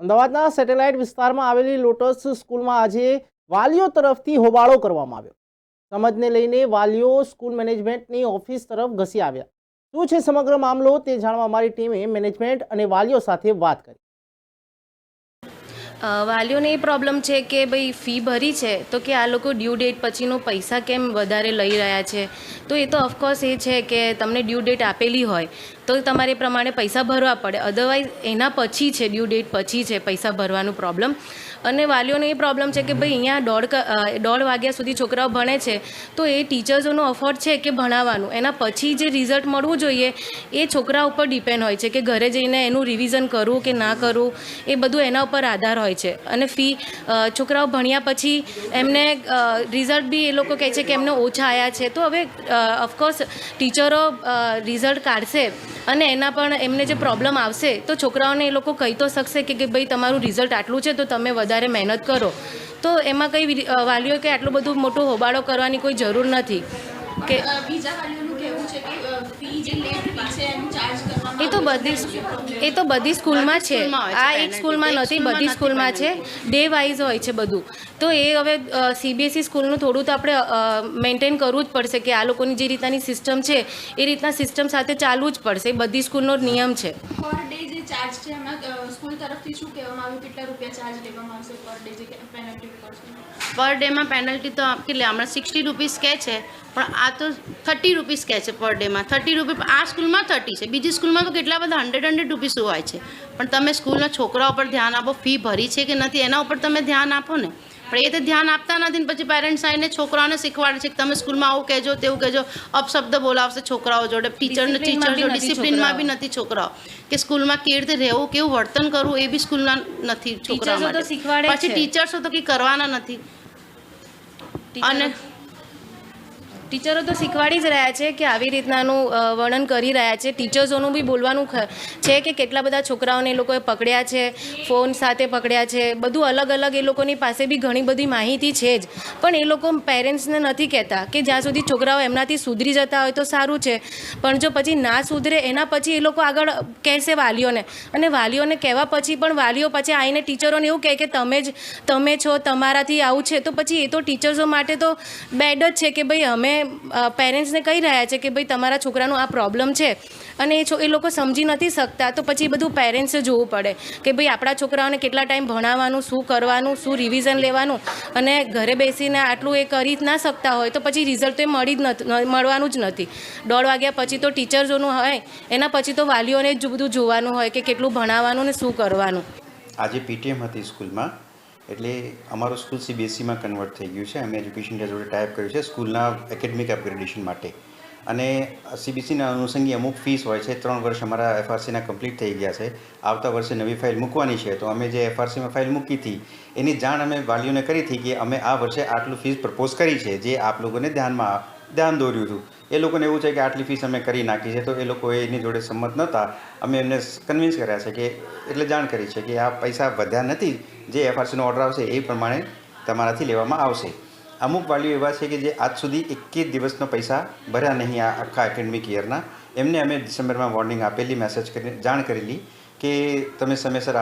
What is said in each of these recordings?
અમદાવાદના સેટેલાઇટ વિસ્તારમાં આવેલી લોટસ સ્કૂલમાં આજે વાલીઓ તરફથી હોબાળો કરવામાં આવ્યો। સમજને લઈને વાલીઓ સ્કૂલ મેનેજમેન્ટની ઓફિસ તરફ ઘસી આવ્યા। શું છે સમગ્ર મામલો તે જાણવા અમારી ટીમે મેનેજમેન્ટ અને વાલીઓ સાથે વાત કરી। વાલીઓને એ પ્રોબ્લેમ છે કે ભાઈ ફી ભરી છે તો કે આ લોકો ડ્યુ ડેટ પછીનો પૈસા કેમ વધારે લઈ રહ્યા છે। તો એ તો ઓફકોર્સ એ છે કે તમને ડ્યુ ડેટ આપેલી હોય તો તમારે એ પ્રમાણે પૈસા ભરવા પડે, અધરવાઇઝ એના પછી છે ડ્યુ ડેટ પછી છે પૈસા ભરવાનું પ્રોબ્લેમ। અને વાલીઓને એ પ્રોબ્લેમ છે કે ભાઈ અહીંયા દોઢ વાગ્યા સુધી છોકરાઓ ભણે છે તો એ ટીચર્સોનો અફોર્ડ છે કે ભણાવવાનું, એના પછી જે રિઝલ્ટ મળવું જોઈએ એ છોકરા ઉપર ડિપેન્ડ હોય છે કે ઘરે જઈને એનું રિવિઝન કરવું કે ના કરવું એ બધું એના ઉપર આધાર હોય છે। અને ફી છોકરાઓ ભણ્યા પછી એમને રિઝલ્ટ બી એ લોકો કહે છે કે એમને ઓછા આવ્યા છે, તો હવે ઓફકોર્સ ટીચરો રિઝલ્ટ કાઢશે અને એના પણ એમને જે પ્રોબ્લેમ આવશે તો છોકરાઓને એ લોકો કહી તો શકશે કે ભાઈ તમારું રિઝલ્ટ આટલું છે તો તમે વધારે મહેનત કરો। તો એમાં કંઈ વાલીઓ કે આટલું બધું મોટું હોબાળો કરવાની કોઈ જરૂર નથી કે બીજા વાલીઓનું કહેવું છે કે ફી જે લેટ ફી છે એનું ચાર્જ કરવામાં એ તો બધી સ્કૂલમાં છે, આ એક સ્કૂલમાં નથી, બધી સ્કૂલમાં છે, ડે વાઇઝ હોય છે બધું। તો એ હવે સીબીએસઈ સ્કૂલનું થોડું તો આપણે મેન્ટેન કરવું જ પડશે કે આ લોકોની જે રીતની સિસ્ટમ છે એ રીતના સિસ્ટમ સાથે ચાલવું જ પડશે, એ બધી સ્કૂલનો નિયમ છે। પર ડે જે ચાર્જ છે એમાં સ્કૂલ તરફથી શું કહેવામાં આવ્યું, કેટલા રૂપિયા ચાર્જ લેવામાં આવશે પર ડે જે પેનલ્ટી પડશે? પર ડેમાં પેનલ્ટી તો કેટલી હમણાં 60 રૂપીસ કહે છે, પણ આ તો 30 રૂપીસ કહે છે પર ડેમાં। 30 રૂપીસ આ સ્કૂલમાં 30 છે, બીજી સ્કૂલમાં તો કેટલા બધા 100 રૂપીસ હોય છે। પણ તમે સ્કૂલના છોકરા ઉપર ધ્યાન આપો, ફી ભરી છે કે નથી એના ઉપર તમે ધ્યાન આપો ને, પણ એ તો ધ્યાન આપતા નથી ને પછી પેરેન્ટ્સ આવીને છોકરાઓને શીખવાડે છે કે તમે સ્કૂલમાં આવું કહેજો તેવું કહેજો, અપશબ્દ બોલાવશે છોકરાઓ જોડે, ટીચર જો ડિસિપ્લિનમાં બી નથી છોકરાઓ કે સ્કૂલમાં કેવી રીતે રહેવું, કેવું વર્તન કરવું એ બી સ્કૂલના નથી છોકરાઓ માટે। પછી ટીચર્સો તો કંઈ કરવાના નથી અને ટીચરો તો શીખવાડી જ રહ્યા છે કે આવી રીતનાનું વર્ણન કરી રહ્યા છે। ટીચર્સોનું બી બોલવાનું છે કે કેટલા બધા છોકરાઓને એ લોકોએ પકડ્યા છે, ફોન સાથે પકડ્યા છે, બધું અલગ અલગ એ લોકોની પાસે બી ઘણી બધી માહિતી છે જ, પણ એ લોકો પેરેન્ટ્સને નથી કહેતા કે જ્યાં સુધી છોકરાઓ એમનાથી સુધરી જતા હોય તો સારું છે, પણ જો પછી ના સુધરે એના પછી એ લોકો આગળ કહેશે વાલીઓને, અને વાલીઓને કહેવા પછી પણ વાલીઓ પછી આવીને ટીચરોને એવું કહે કે તમે છો, તમારાથી આવું છે, તો પછી એ તો ટીચર્સો માટે તો બેડ જ છે કે ભાઈ અમે પેરેન્ટ્સને કહી રહ્યા છે કે ભાઈ તમારા છોકરાનું આ પ્રોબ્લેમ છે અને એ લોકો સમજી નથી શકતા, તો પછી બધું પેરેન્ટ્સે જોવું પડે કે ભાઈ આપણા છોકરાઓને કેટલા ટાઈમ ભણાવવાનું, શું કરવાનું, શું રિવિઝન લેવાનું, અને ઘરે બેસીને આટલું એ કરી જ ના શકતા હોય તો પછી રિઝલ્ટ તો મળવાનું જ નથી। 1:30 વાગ્યા પછી તો ટીચર્સોનું હોય, એના પછી તો વાલીઓને જ બધું જોવાનું હોય કે કેટલું ભણાવવાનું ને શું કરવાનું। આજે પીટીએમ હતી સ્કૂલમાં, એટલે અમારું સ્કૂલ સીબીએસઈમાં કન્વર્ટ થઈ ગયું છે। અમે એજ્યુકેશન ઇન્ડિયા જોડે ટાઈપ કર્યું છે સ્કૂલના એકેડમિક અપગ્રેડેશન માટે, અને સીબીએસઈના અનુસંગે અમુક ફીસ હોય છે। 3 વર્ષ અમારા એફઆરસીના કમ્પ્લીટ થઈ ગયા છે, આવતા વર્ષે નવી ફાઇલ મૂકવાની છે, તો અમે જે એફઆરસીમાં ફાઇલ મૂકી હતી એની જાણ અમે વાલીઓને કરી હતી કે અમે આ વર્ષે આટલું ફીસ પ્રપોઝ કરી છે, જે આપ લોકોને ધ્યાન દોર્યું હતું। એ લોકોને એવું છે કે આટલી ફીસ અમે કરી નાખી છે, તો એ લોકો એની જોડે સંમત નહોતા। અમે એમને કન્વિન્સ કર્યા છે કે એટલે જાણ કરી છે કે આ પૈસા વધ્યા નથી, જે એફઆરસીનો ઓર્ડર આવશે એ પ્રમાણે તમારાથી લેવામાં આવશે। અમુક વાલીઓ એવા છે કે જે આજ સુધી 21 દિવસનો પૈસા ભર્યા નહીં આ આખા એકેડમિક યરના, એમને અમે ડિસેમ્બરમાં વોર્નિંગ આપેલી, મેસેજ કરીને જાણ કરેલી કે તમે સમયસર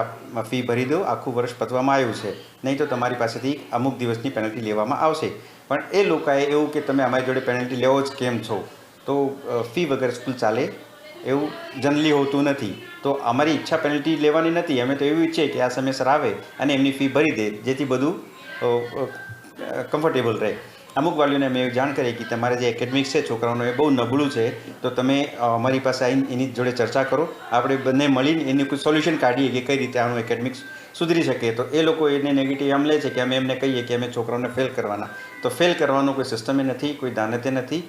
ફી ભરી દો, આખું વર્ષ પતવામાં આવ્યું છે, નહીં તો તમારી પાસેથી અમુક દિવસની પેનલ્ટી લેવામાં આવશે। પણ એ લોકોએ એવું કે તમે અમારી જોડે પેનલ્ટી લેવો જ કેમ છો, તો ફી વગર સ્કૂલ ચાલે એવું જનરલી હોતું નથી। તો અમારી ઈચ્છા પેનલ્ટી લેવાની નથી, અમે તો એવું ઈચ્છીએ કે આ સમયસર આવે અને એમની ફી ભરી દે, જેથી બધું કમ્ફર્ટેબલ રહે। અમુક વાલીઓને મેં જાણ કરી કે તમારે જે એકેડમિક્સ છે છોકરાઓનું એ બહુ નબળું છે, તો તમે અમારી પાસે આવીને એની જોડે ચર્ચા કરો, આપણે બંને મળીને એનું કોઈ સોલ્યુશન કાઢીએ કે કઈ રીતે આનું એકેડમિક્સ સુધરી શકે। તો એ લોકો એને નેગેટિવ એમ લે છે કે અમે એમને કહીએ કે અમે છોકરાઓને ફેલ કરવાના, તો ફેલ કરવાનું કોઈ સિસ્ટમે નથી, કોઈ દાનતે નથી।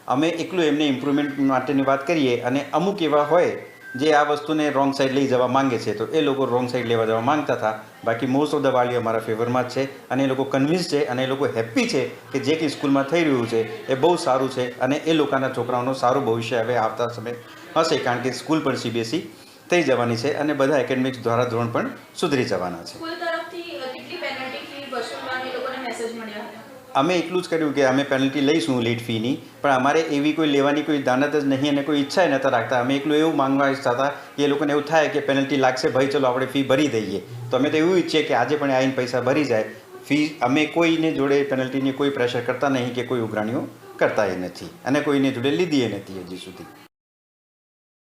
અમે એકલું એમને ઇમ્પ્રુવમેન્ટ માટેની વાત કરીએ, અને અમુક એવા હોય જે આ વસ્તુને રોંગ સાઈડ લઈ જવા માંગે છે, તો એ લોકો રોંગ સાઈડ લેવા જવા માંગતા હતા। બાકી મોસ્ટ ઓફ ધ વાલીઓ અમારા ફેવરમાં જ છે, અને એ લોકો કન્વિન્સ છે, અને એ લોકો હેપ્પી છે કે જે કંઈ સ્કૂલમાં થઈ રહ્યું છે એ બહુ સારું છે, અને એ લોકોના છોકરાઓનું સારું ભવિષ્ય હવે આવતા સમય હશે, કારણ કે સ્કૂલ પણ સીબીએસઈ થઈ જવાની છે અને બધા એકેડમિક્સ દ્વારા ધોરણ પણ સુધરી જવાના છે। સ્કૂલ તરફથી કેટલી પેનલ્ટી ફી વસૂલવાની લોકોને મેસેજ મળ્યા હતા? અમે એટલું જ કર્યું કે અમે પેનલ્ટી લઈશું લેટ ફીની, પણ અમારે એવી કોઈ લેવાની કોઈ દાનત જ નહીં અને કોઈ ઈચ્છા નહોતા રાખતા. અમે એકલું એવું માંગવા ઈચ્છતા હતા કે એ લોકોને એવું થાય કે પેનલ્ટી લાગશે, ભાઈ ચલો આપણે ફી ભરી દઈએ. તો અમે તો એવું ઈચ્છીએ કે આજે પણ આવીને પૈસા ભરી જાય. ફી અમે કોઈને જોડે પેનલ્ટીની કોઈ પ્રેશર કરતા નહીં કે કોઈ ઉઘરાણીઓ કરતા નથી અને કોઈને જોડે લીધી નથી હજી સુધી.